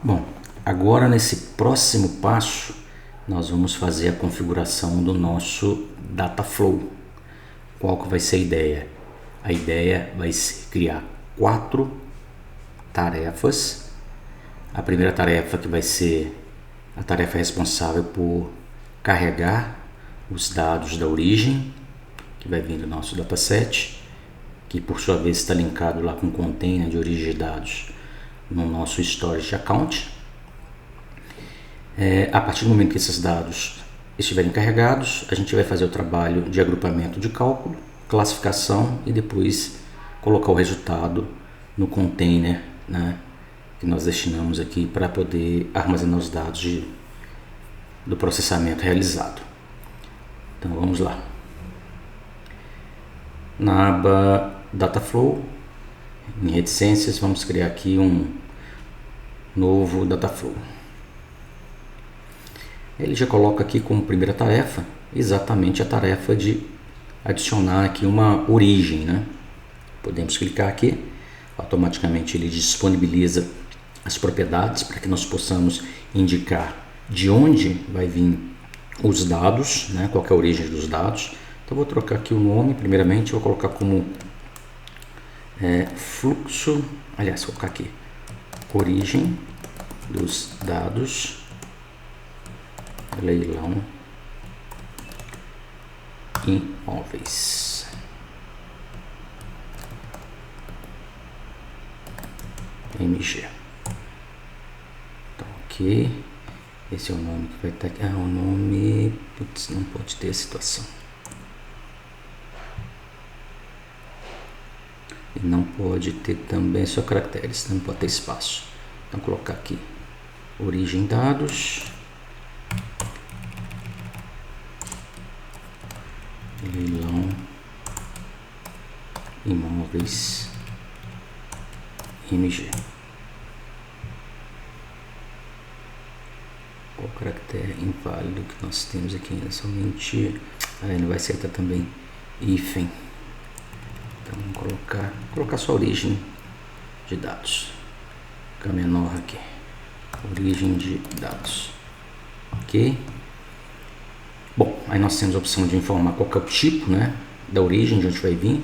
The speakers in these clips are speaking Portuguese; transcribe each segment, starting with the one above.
Bom, agora nesse próximo passo nós vamos fazer a configuração do nosso Dataflow. Qual que vai ser a ideia? A ideia vai ser criar 4 tarefas. A primeira tarefa que vai ser a tarefa responsável por carregar os dados da origem, que vai vir do nosso dataset, que por sua vez está linkado lá com o container de origem de dados no nosso storage account. A partir do momento que esses dados estiverem carregados, a gente vai fazer o trabalho de agrupamento de cálculo, classificação e depois colocar o resultado no container, né, que nós destinamos aqui para poder armazenar os dados do processamento realizado. Então vamos lá. Na aba Dataflow, em reticências, vamos criar aqui um novo Dataflow. Ele já coloca aqui como primeira tarefa exatamente a tarefa de adicionar aqui uma origem, né? Podemos clicar aqui, automaticamente ele disponibiliza as propriedades para que nós possamos indicar de onde vai vir os dados, né? Qual que é a origem dos dados. Então vou trocar aqui o nome, primeiramente vou colocar como fluxo, aliás, vou colocar aqui origem dos dados leilão imóveis. MG. Então aqui, esse é o nome que vai estar aqui. O nome, putz, não pode ter a situação. E não pode ter também só caracteres, não pode ter espaço. Então colocar aqui origem dados, leilão imóveis MG. O caractere inválido que nós temos aqui ainda somente, não vai aceitar também hífen. Então vamos colocar só origem de dados, fica menor aqui, origem de dados, ok? Bom, aí nós temos a opção de informar qual que é o tipo, né, da origem, de onde vai vir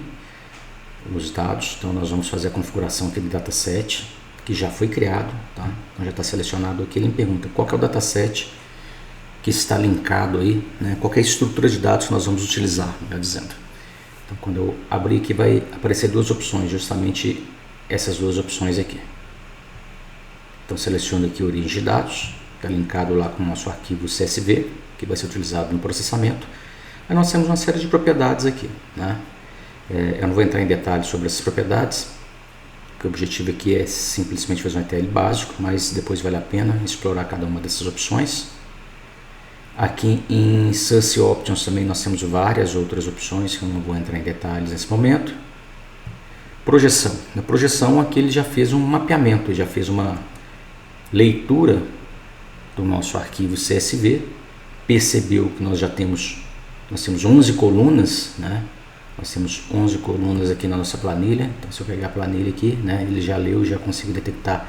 os dados. Então nós vamos fazer a configuração aqui do dataset, que já foi criado, tá? Então já está selecionado aqui. Ele me pergunta qual que é o dataset que está linkado aí, né? Qual que é a estrutura de dados que nós vamos utilizar, melhor dizendo. Então quando eu abrir aqui vai aparecer duas opções, justamente essas duas opções aqui. Então seleciono aqui origem de dados, está linkado lá com o nosso arquivo CSV, que vai ser utilizado no processamento. Aí nós temos uma série de propriedades aqui, né? Eu não vou entrar em detalhes sobre essas propriedades, porque o objetivo aqui é simplesmente fazer um ETL básico, mas depois vale a pena explorar cada uma dessas opções. Aqui em Source Options também nós temos várias outras opções, que eu não vou entrar em detalhes nesse momento. Projeção. Na projeção aqui ele já fez um mapeamento, já fez uma leitura do nosso arquivo CSV, percebeu que nós temos 11 colunas, né? Nós temos 11 colunas aqui na nossa planilha. Então se eu pegar a planilha aqui, né, ele já leu, já conseguiu detectar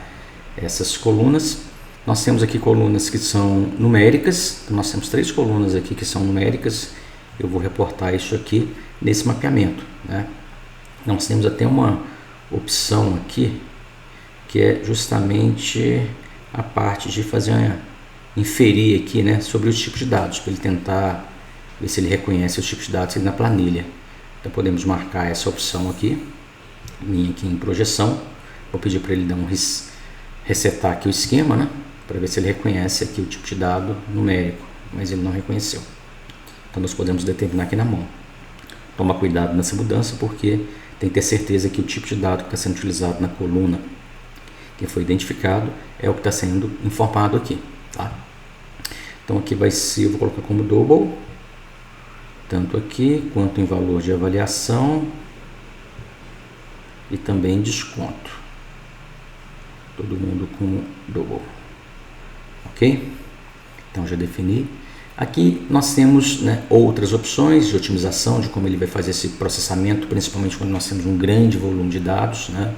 essas colunas. Nós temos aqui colunas que são numéricas, então nós temos 3 colunas aqui que são numéricas. Eu vou reportar isso aqui nesse mapeamento, né? Nós temos até uma opção aqui que é justamente a parte de fazer inferir aqui, né, sobre os tipos de dados, para ele tentar ver se ele reconhece os tipos de dados aqui na planilha. Então podemos marcar essa opção aqui, minha aqui em projeção. Vou pedir para ele dar resetar aqui o esquema, né, para ver se ele reconhece aqui o tipo de dado numérico, mas ele não reconheceu. Então nós podemos determinar aqui na mão. Toma cuidado nessa mudança, porque tem que ter certeza que o tipo de dado que está sendo utilizado na coluna que foi identificado é o que está sendo informado aqui, tá? Então aqui vai ser, eu vou colocar como double, tanto aqui quanto em valor de avaliação e também desconto. Todo mundo com double, ok? Então já defini. Aqui nós temos, né, outras opções de otimização de como ele vai fazer esse processamento, principalmente quando nós temos um grande volume de dados, né?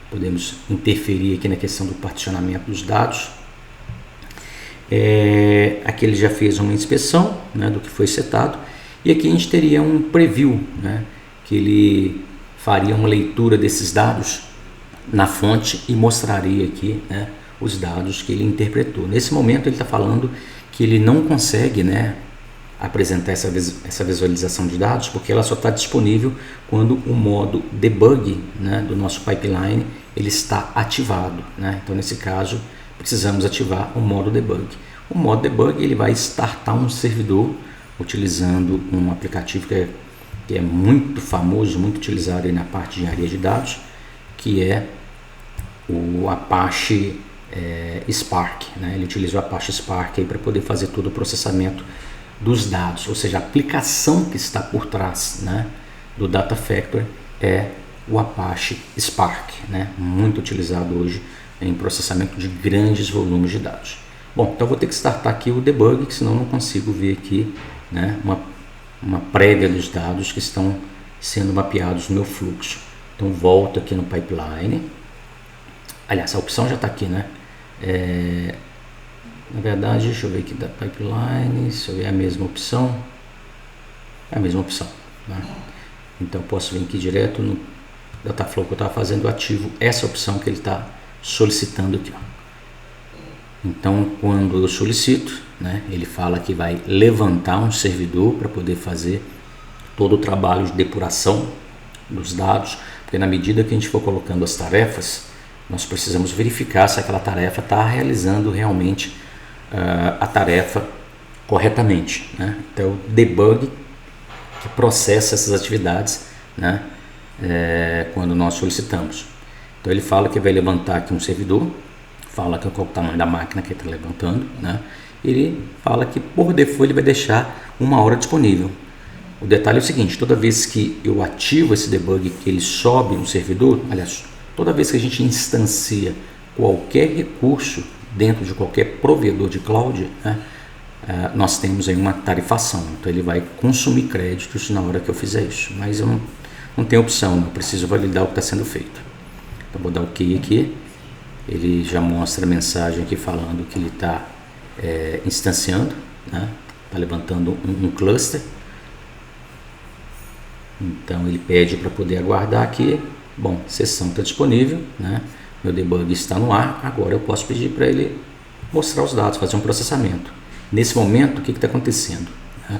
podemos interferir aqui na questão do particionamento dos dados. Aqui ele já fez uma inspeção, né, do que foi setado, e aqui a gente teria um preview, né, que ele faria uma leitura desses dados na fonte e mostraria aqui, né, os dados que ele interpretou. Nesse momento ele está falando que ele não consegue, né, apresentar essa visualização de dados, porque ela só está disponível quando o modo debug, né, do nosso pipeline ele está ativado, né? Então nesse caso precisamos ativar o modo debug. O modo debug ele vai startar um servidor utilizando um aplicativo que é muito famoso, muito utilizado aí na parte de engenharia de dados, que é o Apache Spark, né? Ele utiliza o Apache Spark para poder fazer todo o processamento dos dados, ou seja, a aplicação que está por trás, né, do Data Factory é o Apache Spark, né, muito utilizado hoje em processamento de grandes volumes de dados. Bom, então vou ter que startar aqui o debug, senão não consigo ver aqui, né, uma prévia dos dados que estão sendo mapeados no meu fluxo. Então volto aqui no pipeline. Aliás, a opção já está aqui, né? Na verdade, deixa eu ver aqui da pipeline, se eu ver a mesma opção. É a mesma opção, né? Então eu posso vir aqui direto no Dataflow que eu estava fazendo, ativo essa opção que ele está solicitando aqui, ó. Então quando eu solicito, né, ele fala que vai levantar um servidor para poder fazer todo o trabalho de depuração dos dados, porque na medida que a gente for colocando as tarefas, nós precisamos verificar se aquela tarefa está realizando realmente a tarefa corretamente, né? Então o debug que processa essas atividades, né, quando nós solicitamos. Então ele fala que vai levantar aqui um servidor, fala qual é o tamanho da máquina que ele está levantando, né? Ele fala que por default ele vai deixar 1 hora disponível. O detalhe é o seguinte: toda vez que eu ativo esse debug, que ele sobe um servidor, aliás, toda vez que a gente instancia qualquer recurso dentro de qualquer provedor de cloud, né, nós temos aí uma tarifação. Então ele vai consumir créditos na hora que eu fizer isso, mas eu não tenho opção, eu preciso validar o que está sendo feito. Então vou dar OK aqui, ele já mostra a mensagem aqui falando que ele está instanciando, né, está levantando um cluster. Então ele pede para poder aguardar aqui. Bom, sessão está disponível, né? Meu debug está no ar. Agora eu posso pedir para ele mostrar os dados, fazer um processamento. Nesse momento, o que está acontecendo? Né?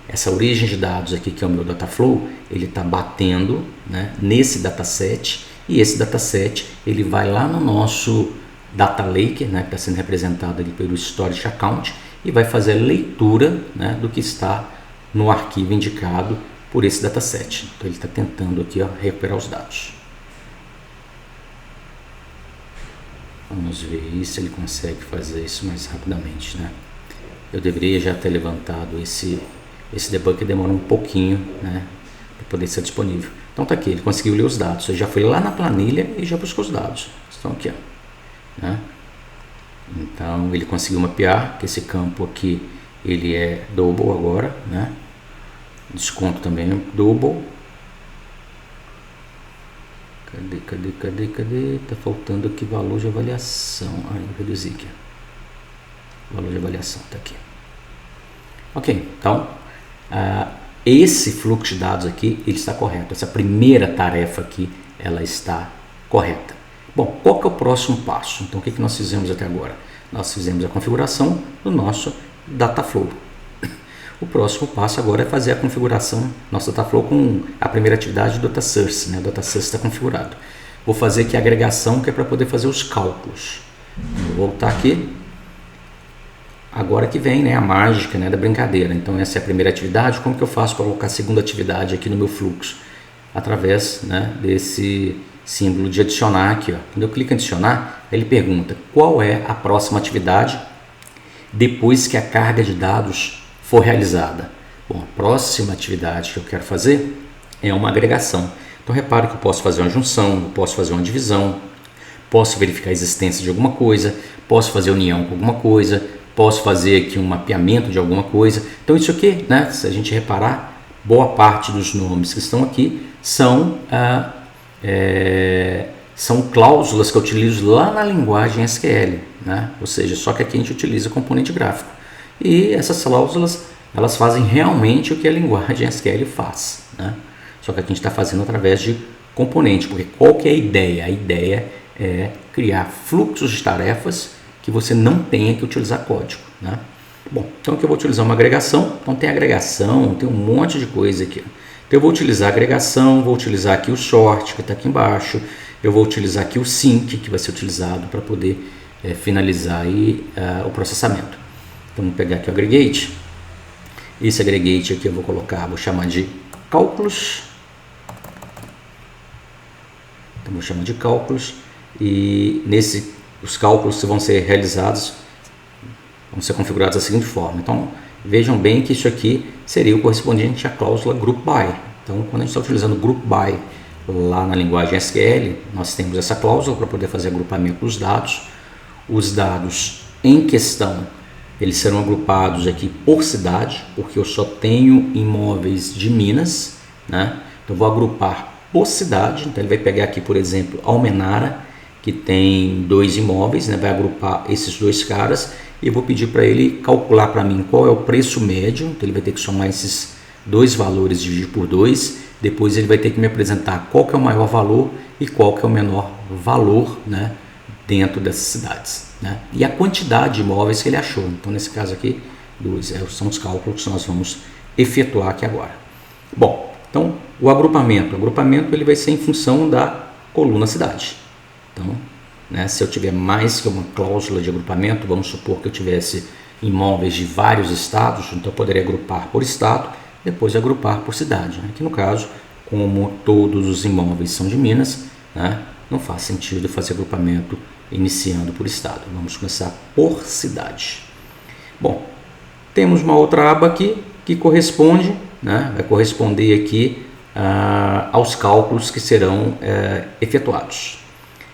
Essa origem de dados aqui, que é o meu Dataflow, ele está batendo, né, nesse dataset, e esse dataset ele vai lá no nosso Data Lake, né, que está sendo representado ali pelo Storage Account, e vai fazer a leitura, né, do que está no arquivo indicado por esse dataset. Então ele está tentando aqui, ó, recuperar os dados. Vamos ver se ele consegue fazer isso mais rapidamente, né? Eu deveria já ter levantado esse debug, que demora um pouquinho, né, para poder ser disponível. Então tá aqui, ele conseguiu ler os dados. Ele já foi lá na planilha e já buscou os dados. Estão aqui, ó, né? Então ele conseguiu mapear que esse campo aqui ele é double agora, né? Desconto também é double. Cadê? Tá faltando aqui valor de avaliação. Eu reduzi aqui. Valor de avaliação tá aqui. Ok, então esse fluxo de dados aqui ele está correto. Essa primeira tarefa aqui ela está correta. Bom, qual que é o próximo passo? Então o que nós fizemos até agora? Nós fizemos a configuração do nosso Dataflow. O próximo passo agora é fazer a configuração nosso Dataflow com a primeira atividade do Data Source, né? O Data Source está configurado. Vou fazer aqui a agregação, que é para poder fazer os cálculos. Vou voltar aqui. Agora que vem, né, a mágica, né, da brincadeira. Então essa é a primeira atividade. Como que eu faço para colocar a segunda atividade aqui no meu fluxo? Através, né, desse símbolo de adicionar aqui, ó. Quando eu clico em adicionar, ele pergunta qual é a próxima atividade depois que a carga de dados for realizada. Bom, a próxima atividade que eu quero fazer é uma agregação. Então repare que eu posso fazer uma junção, eu posso fazer uma divisão, posso verificar a existência de alguma coisa, posso fazer união com alguma coisa, posso fazer aqui um mapeamento de alguma coisa. Então isso aqui, né, se a gente reparar, boa parte dos nomes que estão aqui são são cláusulas que eu utilizo lá na linguagem SQL, né? Ou seja, só que aqui a gente utiliza componente gráfico. E essas cláusulas, elas fazem realmente o que a linguagem SQL faz, né? Só que aqui a gente está fazendo através de componente, porque qual que é a ideia? A ideia é criar fluxos de tarefas que você não tenha que utilizar código, né? Bom, então aqui eu vou utilizar uma agregação, então tem agregação, tem um monte de coisa aqui. Então eu vou utilizar a agregação, vou utilizar aqui o sort, que está aqui embaixo, eu vou utilizar aqui o sync, que vai ser utilizado para poder finalizar aí, o processamento. Então vamos pegar aqui o aggregate, esse aggregate aqui eu vou colocar, vou chamar de cálculos, então vou chamar de cálculos, e os cálculos vão ser realizados, vão ser configurados da seguinte forma. Então vejam bem que isso aqui seria o correspondente à cláusula group by. Então quando a gente está utilizando group by lá na linguagem SQL, nós temos essa cláusula para poder fazer agrupamento dos dados. Os dados em questão, eles serão agrupados aqui por cidade, porque eu só tenho imóveis de Minas, né? Então vou agrupar por cidade. Então ele vai pegar aqui, por exemplo, Almenara, que tem 2 imóveis, né? Vai agrupar esses 2 caras e eu vou pedir para ele calcular para mim qual é o preço médio. Então ele vai ter que somar esses 2 valores, dividir por 2. Depois ele vai ter que me apresentar qual que é o maior valor e qual que é o menor valor, né, dentro dessas cidades, né? E a quantidade de imóveis que ele achou. Então nesse caso aqui, 2 são os cálculos que nós vamos efetuar aqui agora. Bom, então o agrupamento ele vai ser em função da coluna cidade. Então, né, se eu tiver mais que uma cláusula de agrupamento, vamos supor que eu tivesse imóveis de vários estados, então eu poderia agrupar por estado, depois agrupar por cidade, né? Aqui no caso, como todos os imóveis são de Minas, né, não faz sentido fazer agrupamento iniciando por estado. Vamos começar por cidade. Bom, temos uma outra aba aqui que corresponde, né, vai corresponder aqui aos cálculos que serão efetuados.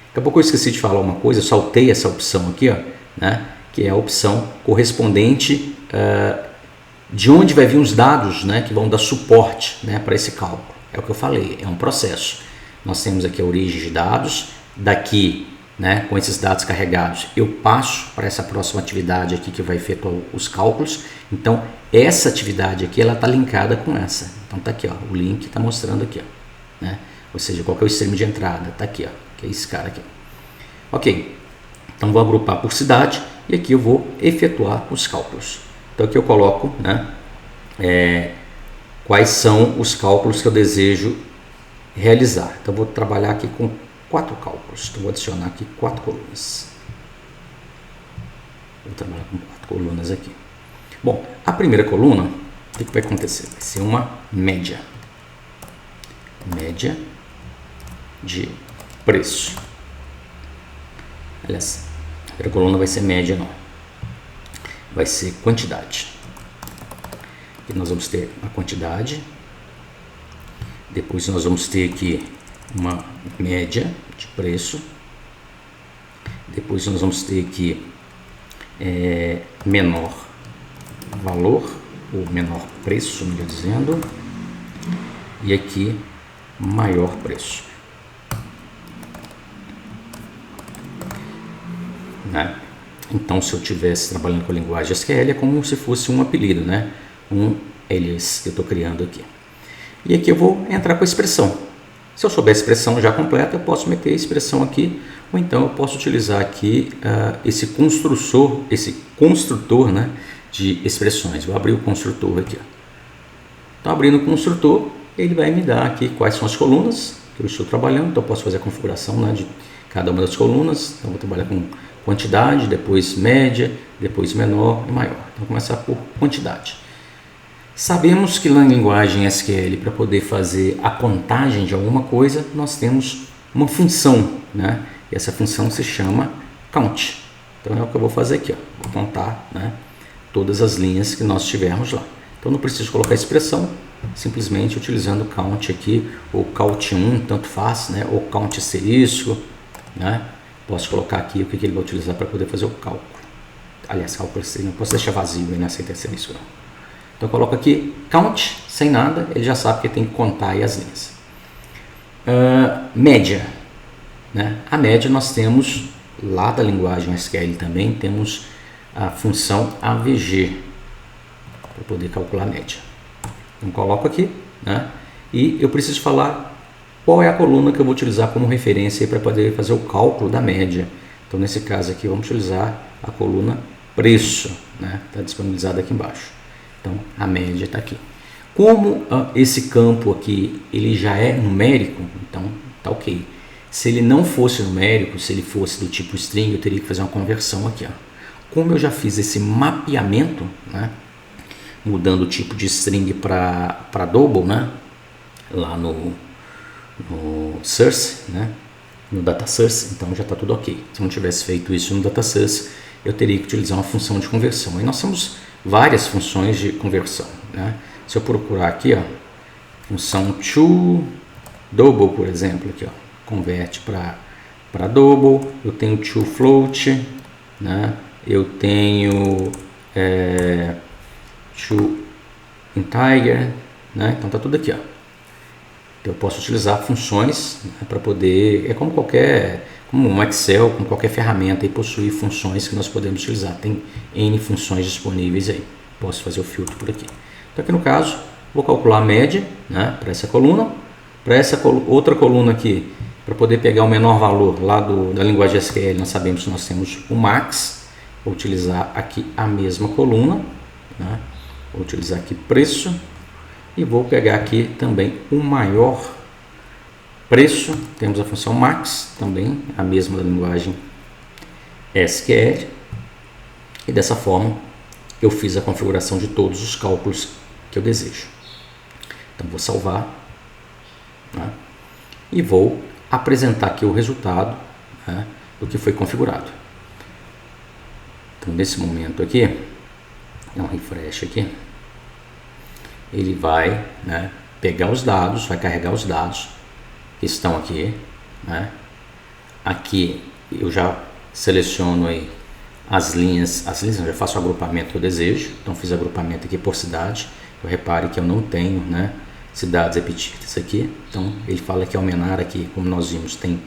Daqui a pouco eu esqueci de falar uma coisa, eu saltei essa opção aqui, ó, né, que é a opção correspondente de onde vai vir os dados, né, que vão dar suporte, né, para esse cálculo. É o que eu falei, é um processo. Nós temos aqui a origem de dados, daqui, né, com esses dados carregados, eu passo para essa próxima atividade aqui que vai efetuar os cálculos. Então, essa atividade aqui, ela está linkada com essa. Então, está aqui, ó, o link está mostrando aqui, ó, né, ou seja, qual que é o stream de entrada, está aqui, ó, que é esse cara aqui. Ok, então vou agrupar por cidade e aqui eu vou efetuar os cálculos. Então aqui eu coloco, né, quais são os cálculos que eu desejo realizar. Então eu vou trabalhar aqui com 4 cálculos. Então vou adicionar aqui 4 colunas. Vou trabalhar com 4 colunas aqui. Bom, a primeira coluna, o que vai acontecer? Vai ser uma média. Média de preço. Aliás, a primeira coluna vai ser média, não. Vai ser quantidade. Aqui nós vamos ter a quantidade. Depois nós vamos ter aqui uma média de preço. Depois nós vamos ter aqui menor valor, ou menor preço, melhor dizendo. E aqui maior preço. Né? Então, se eu estivesse trabalhando com a linguagem SQL, é como se fosse um apelido, né? Um alias que eu estou criando aqui. E aqui eu vou entrar com a expressão. Se eu souber a expressão já completa, eu posso meter a expressão aqui, ou então eu posso utilizar aqui esse construtor, né, de expressões. Vou abrir o construtor aqui. Ó. Então, abrindo o construtor, ele vai me dar aqui quais são as colunas que eu estou trabalhando. Então, eu posso fazer a configuração, né, de cada uma das colunas. Então, vou trabalhar com quantidade, depois média, depois menor e maior. Então, vou começar por quantidade. Sabemos que na linguagem SQL, para poder fazer a contagem de alguma coisa, nós temos uma função, né? E essa função se chama count. Então, é o que eu vou fazer aqui, ó. Vou contar, né, todas as linhas que nós tivermos lá. Então, não preciso colocar a expressão, simplesmente utilizando count aqui, ou count1, tanto faz, né? Ou count asterisco, né? Posso colocar aqui o que ele vai utilizar para poder fazer o cálculo. Aliás, cálculo não posso deixar vazio aí nessa asterisco, não. Então eu coloco aqui count, sem nada, ele já sabe que tem que contar aí as linhas. Média. né? A média nós temos, lá da linguagem SQL também, temos a função AVG, para poder calcular a média. Então coloco aqui, né? E eu preciso falar qual é a coluna que eu vou utilizar como referência para poder fazer o cálculo da média. Então nesse caso aqui vamos utilizar a coluna preço, né? Está disponibilizada aqui embaixo. Então a média está aqui. Como esse campo aqui ele já é numérico, então tá ok. Se ele não fosse numérico, se ele fosse do tipo string, eu teria que fazer uma conversão aqui, ó. Como eu já fiz esse mapeamento, né? Mudando o tipo de string para double, né? Lá no source, né? No data source, então já está tudo ok. Se eu não tivesse feito isso no data source, eu teria que utilizar uma função de conversão. Aí nós temos várias funções de conversão, né? Se eu procurar aqui, ó, função to double, por exemplo, aqui, ó, converte para double. Eu tenho to float, né? Eu tenho to integer, né? Então tá tudo aqui, ó. Então, eu posso utilizar funções, né, para poder, como um Excel, com qualquer ferramenta, e possui funções que nós podemos utilizar. Tem N funções disponíveis aí. Posso fazer o filtro por aqui. Então aqui no caso, vou calcular a média, né, para essa coluna. Para essa outra coluna aqui, para poder pegar o menor valor lá da linguagem SQL, nós sabemos que nós temos o max. Vou utilizar aqui a mesma coluna, né, vou utilizar aqui preço. E vou pegar aqui também o maior preço. Temos a função max, também a mesma da linguagem SQL. E dessa forma eu fiz a configuração de todos os cálculos que eu desejo. Então vou salvar, né? E vou apresentar aqui o resultado, né, do que foi configurado. Então nesse momento aqui, dá um refresh aqui. Ele vai, né, pegar os dados, vai carregar os dados que estão aqui, né? Aqui eu já seleciono aí as linhas, eu já faço o agrupamento que eu desejo. Então fiz agrupamento aqui por cidade. Eu repare que eu não tenho, né, cidades repetidas aqui. Então ele fala que ao Almenara aqui, como nós vimos, tem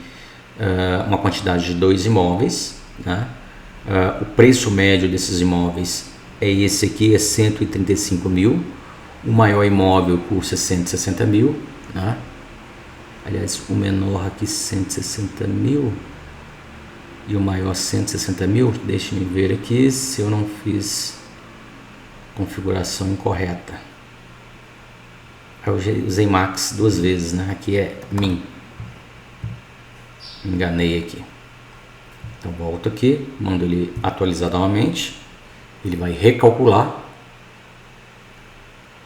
uma quantidade de 2 imóveis, né? O preço médio desses imóveis é esse aqui, é 135 mil. O maior imóvel custa 160 mil, né? Aliás, o menor aqui 160 mil e o maior 160 mil. Deixe-me ver aqui se eu não fiz configuração incorreta. Eu usei max 2 vezes, né? Aqui é min. Me enganei aqui. Então volto aqui, mando ele atualizar novamente. Ele vai recalcular.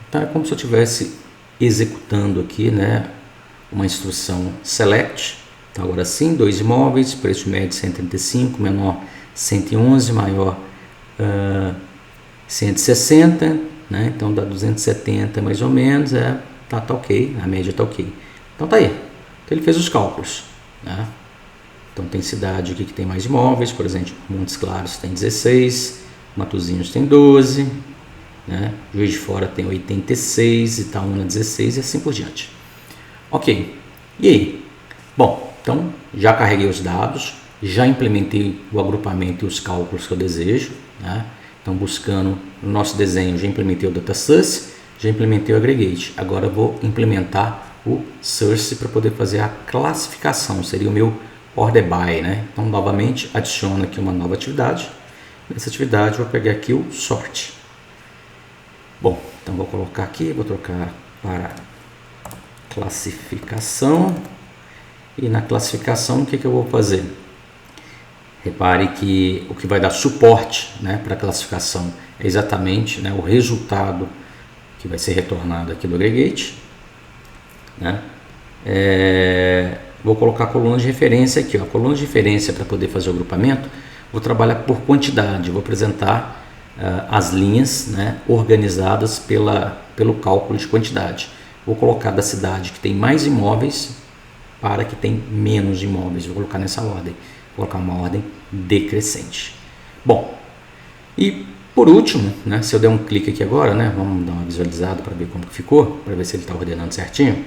Então é como se eu estivesse executando aqui, né, uma instrução select. Então agora sim, 2 imóveis, preço médio 135, menor 111, maior 160, né? Então dá 270 mais ou menos, tá ok, a média tá ok. Então tá aí. Então ele fez os cálculos, né? Então tem cidade aqui que tem mais imóveis, por exemplo, Montes Claros tem 16, Matosinhos tem 12, né? Juiz de Fora tem 86, Itaúna 16 e assim por diante. Ok, e aí? Bom, então já carreguei os dados, já implementei o agrupamento e os cálculos que eu desejo, né? Então buscando no nosso desenho, já implementei o data source, já implementei o aggregate. Agora eu vou implementar o source para poder fazer a classificação, seria o meu order by, né? Então novamente adiciono aqui uma nova atividade. Nessa atividade eu vou pegar aqui o sort. Bom, então vou colocar aqui, vou trocar para classificação. E na classificação o que eu vou fazer? Repare que o que vai dar suporte, né, para a classificação é exatamente, né, o resultado que vai ser retornado aqui do aggregate, né? Vou colocar a coluna de referência aqui, ó. A coluna de referência para poder fazer o agrupamento, vou trabalhar por quantidade, vou apresentar as linhas, né, organizadas pelo cálculo de quantidade. Vou colocar da cidade que tem mais imóveis para que tem menos imóveis. Vou colocar nessa ordem. Vou colocar uma ordem decrescente. Bom, e por último, né, se eu der um clique aqui agora, né, vamos dar uma visualizada para ver como que ficou, para ver se ele está ordenando certinho.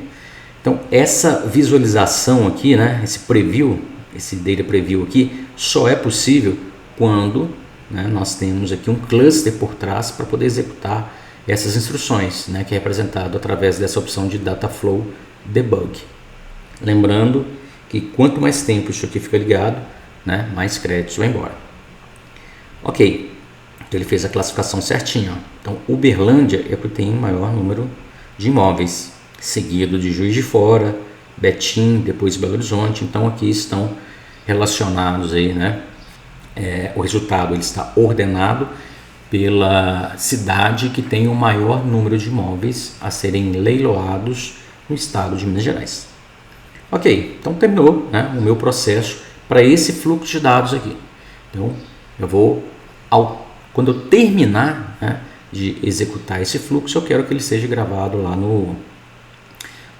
Então essa visualização aqui, né, esse preview, esse Data Preview aqui só é possível quando, né, nós temos aqui um cluster por trás para poder executar essas instruções, né, que é representado através dessa opção de Dataflow Debug. Lembrando que quanto mais tempo isso aqui fica ligado, né, mais créditos vai embora. Ok, então ele fez a classificação certinha. Ó. Então Uberlândia é o que tem o maior número de imóveis, seguido de Juiz de Fora, Betim, depois Belo Horizonte. Então aqui estão relacionados aí, né? O resultado ele está ordenado pela cidade que tem o maior número de imóveis a serem leiloados no estado de Minas Gerais. Ok, então terminou, né, o meu processo para esse fluxo de dados aqui. Então eu vou, quando eu terminar, né, de executar esse fluxo, eu quero que ele seja gravado lá no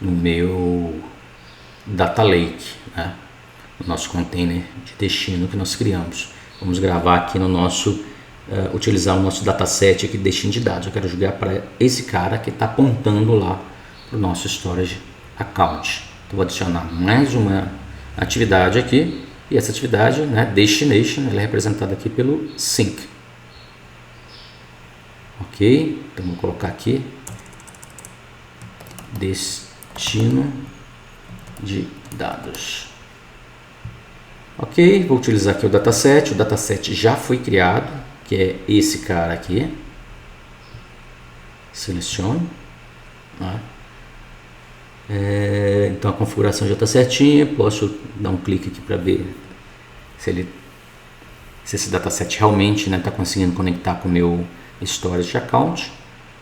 meu Data Lake, né, no nosso container de destino que nós criamos. Vamos gravar aqui no nosso, utilizar o nosso dataset aqui de destino de dados. Eu quero jogar para esse cara que está apontando lá para o nosso storage account. Então vou adicionar mais uma atividade aqui, e essa atividade, né, destination, ela é representada aqui pelo sync. Ok, então vou colocar aqui destino de dados. Ok, vou utilizar aqui o dataset já foi criado, que é esse cara aqui. Selecione. Né? Então a configuração já está certinha, posso dar um clique aqui para ver se esse dataset realmente está conseguindo conectar com o meu storage account,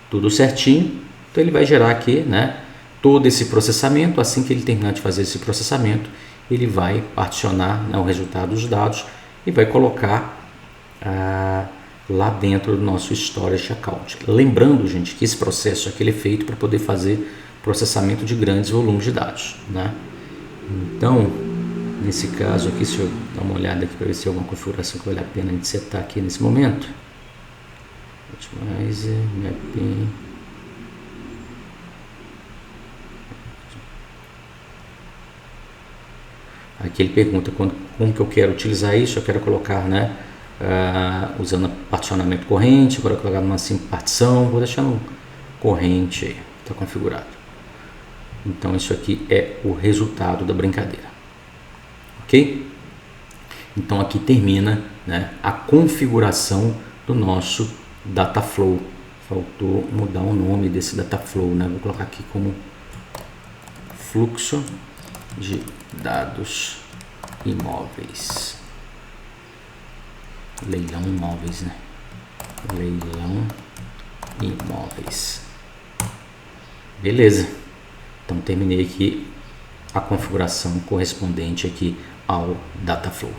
tudo certinho. Então ele vai gerar aqui, né, todo esse processamento. Assim que ele terminar de fazer esse processamento, ele vai particionar, né, o resultado dos dados e vai colocar lá dentro do nosso storage account. Lembrando, gente, que esse processo aqui ele é feito para poder fazer processamento de grandes volumes de dados, né? Então, nesse caso aqui, se eu dar uma olhada aqui para ver se tem alguma configuração que vale a pena a gente setar aqui nesse momento. Optimize, mapping. Aqui ele pergunta como que eu quero utilizar isso. Eu quero colocar, né, usando particionamento corrente, agora colocar numa simples partição, vou deixar no corrente aí, está configurado. Então isso aqui é o resultado da brincadeira, ok? Então aqui termina, né, a configuração do nosso Dataflow. Faltou mudar o nome desse Dataflow, né? Vou colocar aqui como fluxo de dados imóveis. Leilão imóveis, né? Leilão imóveis. Beleza. Então terminei aqui a configuração correspondente aqui ao Dataflow.